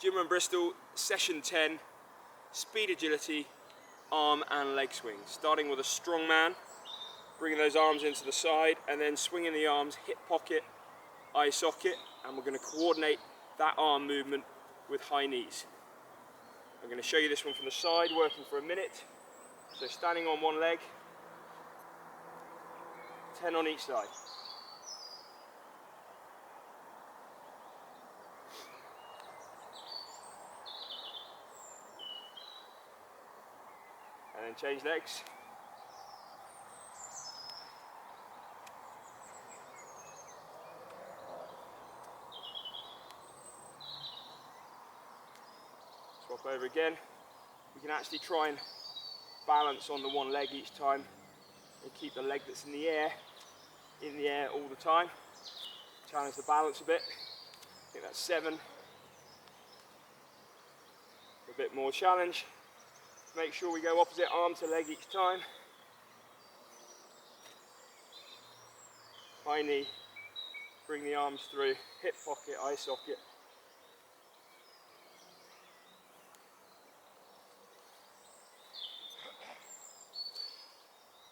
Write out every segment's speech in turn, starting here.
Gymrun Bristol, session 10, speed agility, arm and leg swings. Starting with a strong man, bringing those arms into the side and then swinging the arms hip pocket, eye socket, and we're going to coordinate that arm movement with high knees. I'm going to show you this one from the side, working for a minute. So standing on one leg, 10 on each side. And then change legs. Swap over again. We can actually try and balance on the one leg each time and keep the leg that's in the air all the time. Challenge the balance a bit. I think that's 7. A bit more challenge. Make sure we go opposite arm to leg each time. High knee, bring the arms through, hip pocket, eye socket.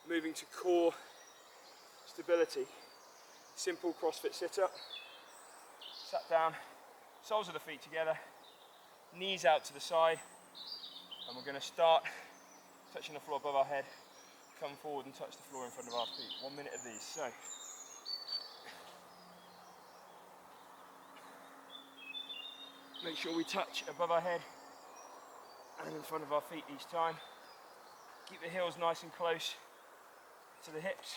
Moving to core stability. Simple CrossFit sit-up. Sat down, soles of the feet together, knees out to the side, and we're going to start touching the floor above our head, come forward and touch the floor in front of our feet. 1 minute of these. So, make sure we touch above our head and in front of our feet each time. Keep the heels nice and close to the hips.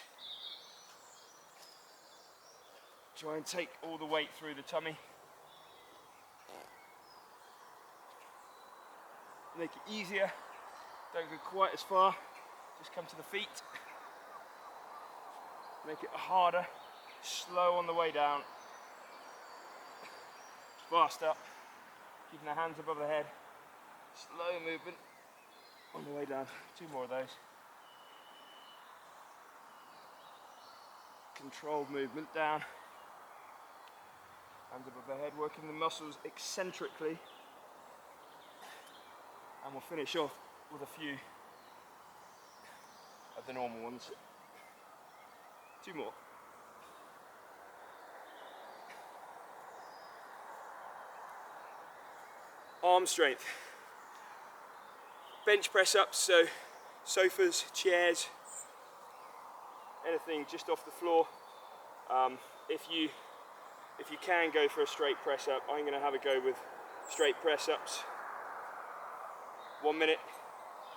Try and take all the weight through the tummy. Make it easier. Don't go quite as far. Just come to the feet. Make it harder. Slow on the way down. Fast up. Keeping the hands above the head. Slow movement on the way down. 2 more of those. Controlled movement down. Hands above the head, working the muscles eccentrically. And we'll finish off with a few of the normal ones. 2 more. Arm strength. Bench press ups, so sofas, chairs, anything just off the floor. If you can go for a straight press up, I'm going to have a go with straight press ups. 1 minute,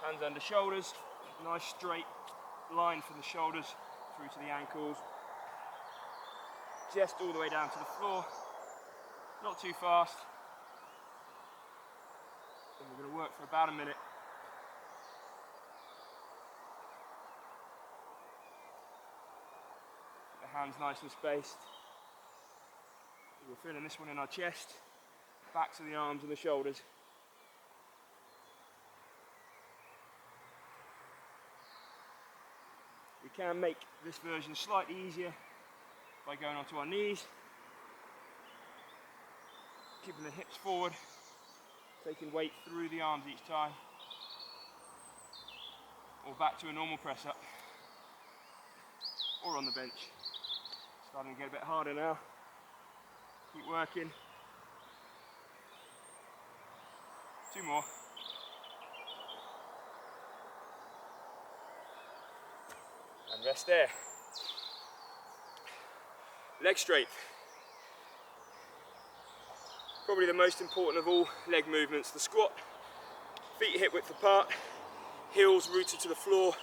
hands under shoulders, nice straight line from the shoulders through to the ankles, just all the way down to the floor, not too fast. And we're going to work for about a minute. Keep the hands nice and spaced. We're feeling this one in our chest, backs of the arms and the shoulders. We can make this version slightly easier by going onto our knees, keeping the hips forward, taking weight through the arms each time, or back to a normal press up, or on the bench. Starting to get a bit harder now. Keep working. 2 more. And rest there. Leg straight. Probably the most important of all leg movements. The squat, feet hip width apart, heels rooted to the floor,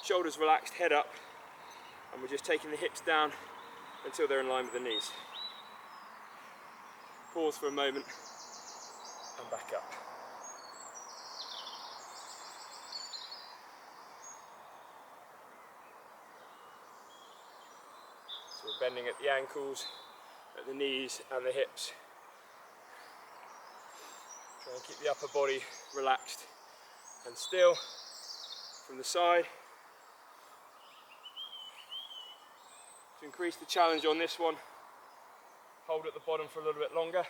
shoulders relaxed, head up, and we're just taking the hips down until they're in line with the knees. Pause for a moment and back up. So we're bending at the ankles, at the knees and the hips. Try and keep the upper body relaxed and still. From the side. To increase the challenge on this one, hold at the bottom for a little bit longer.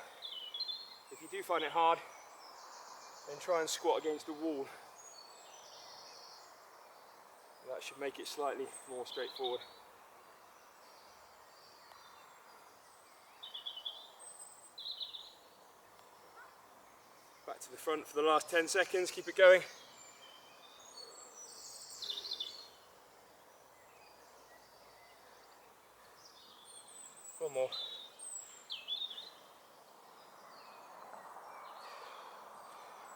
If you do find it hard, then try and squat against the wall. That should make it slightly more straightforward. Back to the front for the last 10 seconds, keep it going. One more.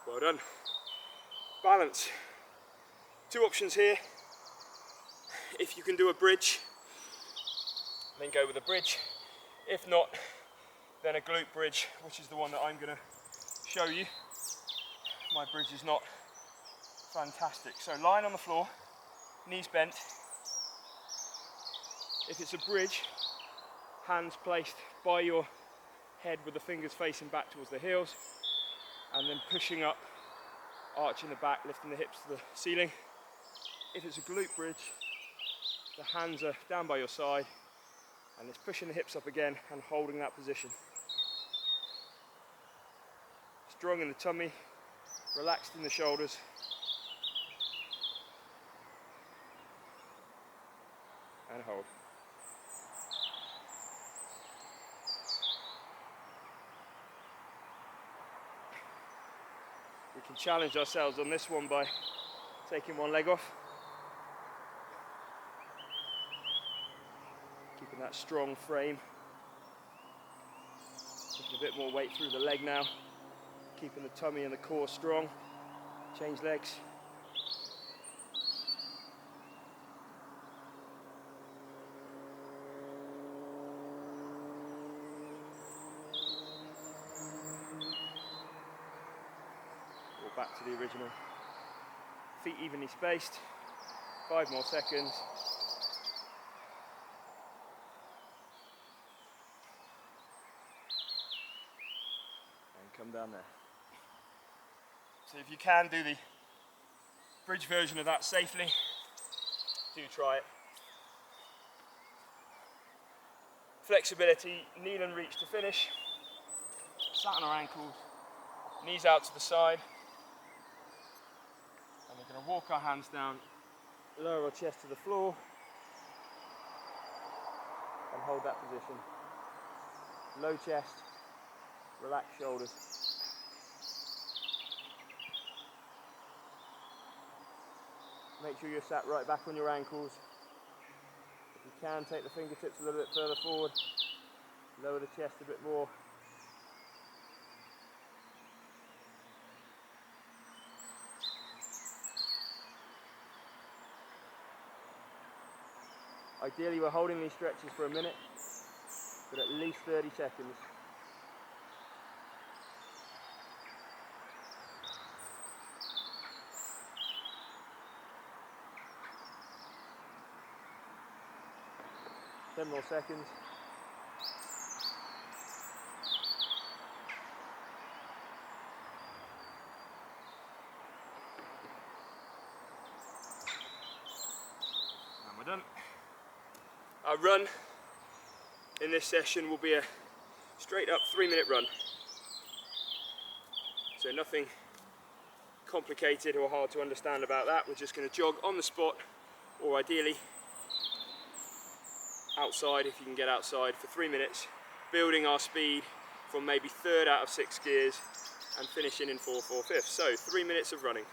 Well done. Balance. Two options here. If you can do a bridge, then go with a bridge. If not, then a glute bridge, which is the one that I'm going to show you. My bridge is not fantastic. So lying on the floor, knees bent. If it's a bridge, hands placed by your head with the fingers facing back towards the heels, and then pushing up, arching the back, lifting the hips to the ceiling. If it's a glute bridge, the hands are down by your side, and it's pushing the hips up again and holding that position. Strong in the tummy, relaxed in the shoulders. And hold. We can challenge ourselves on this one by taking one leg off. Keeping that strong frame. Putting a bit more weight through the leg now. Keeping the tummy and the core strong. Change legs. Back to the original. Feet evenly spaced. 5 more seconds. And come down there. So if you can do the bridge version of that safely, do try it. Flexibility, kneel and reach to finish. Sat on our ankles, knees out to the side. And we're going to walk our hands down, lower our chest to the floor, and hold that position. Low chest, relaxed shoulders. Make sure you're sat right back on your ankles. If you can, take the fingertips a little bit further forward, lower the chest a bit more. Ideally, we're holding these stretches for a minute, but at least 30 seconds. Ten more seconds. And we're done. Our run in this session will be a straight up 3-minute run. So nothing complicated or hard to understand about that. We're just going to jog on the spot, or ideally outside if you can get outside, for 3 minutes, building our speed from maybe 3rd out of 6 gears and finishing in 4/4/5. So 3 minutes of running.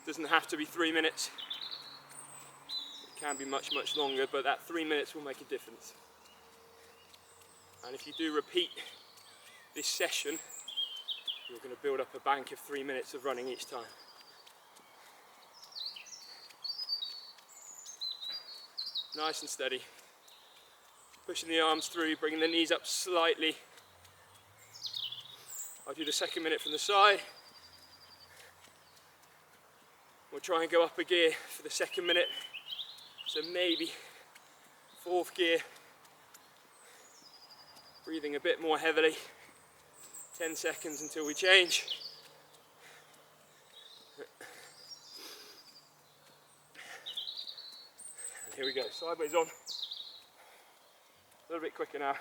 Doesn't have to be 3 minutes. It can be much, much longer, but that 3 minutes will make a difference. And if you do repeat this session, you're going to build up a bank of 3 minutes of running each time. Nice and steady. Pushing the arms through, bringing the knees up slightly. I'll do the 2nd minute from the side. We'll try and go up a gear for the 2nd minute. So maybe 4th gear. Breathing a bit more heavily. 10 seconds until we change. Here we go, sideways on. A little bit quicker now.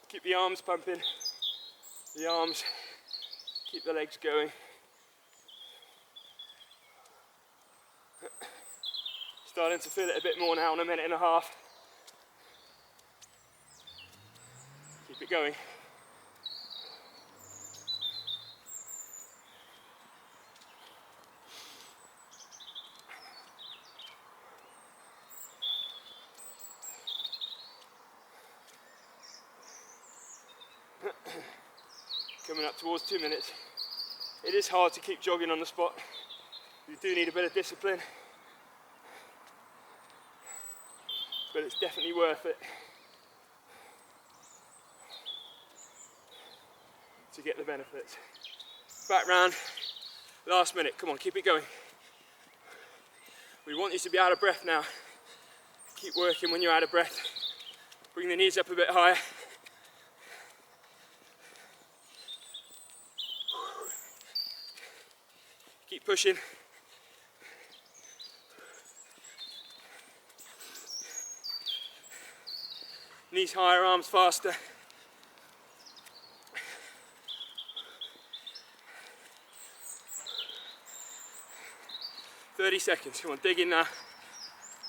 Keep the arms pumping, the arms, keep the legs going. Starting to feel it a bit more now in a minute and a half. Keep it going. Coming up towards 2 minutes. It is hard to keep jogging on the spot. You do need a bit of discipline, but it's definitely worth it to get the benefits. Back round, last minute, come on, keep it going. We want you to be out of breath now. Keep working when you're out of breath. Bring the knees up a bit higher. Keep pushing. Knees higher, arms faster. "30 seconds, come on, dig in now.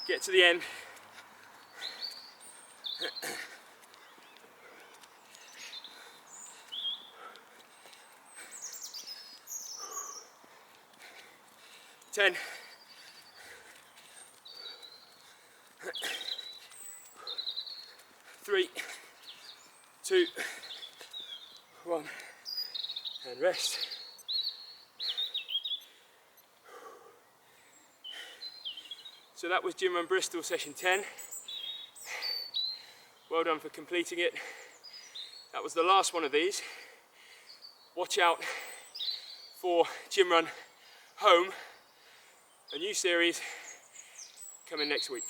Get to the end. Ten. 3, 2, 1, and rest. So that was Gymrun Bristol session 10. Well done for completing it. That was the last one of these. Watch out for Gymrun Home, a new series coming next week.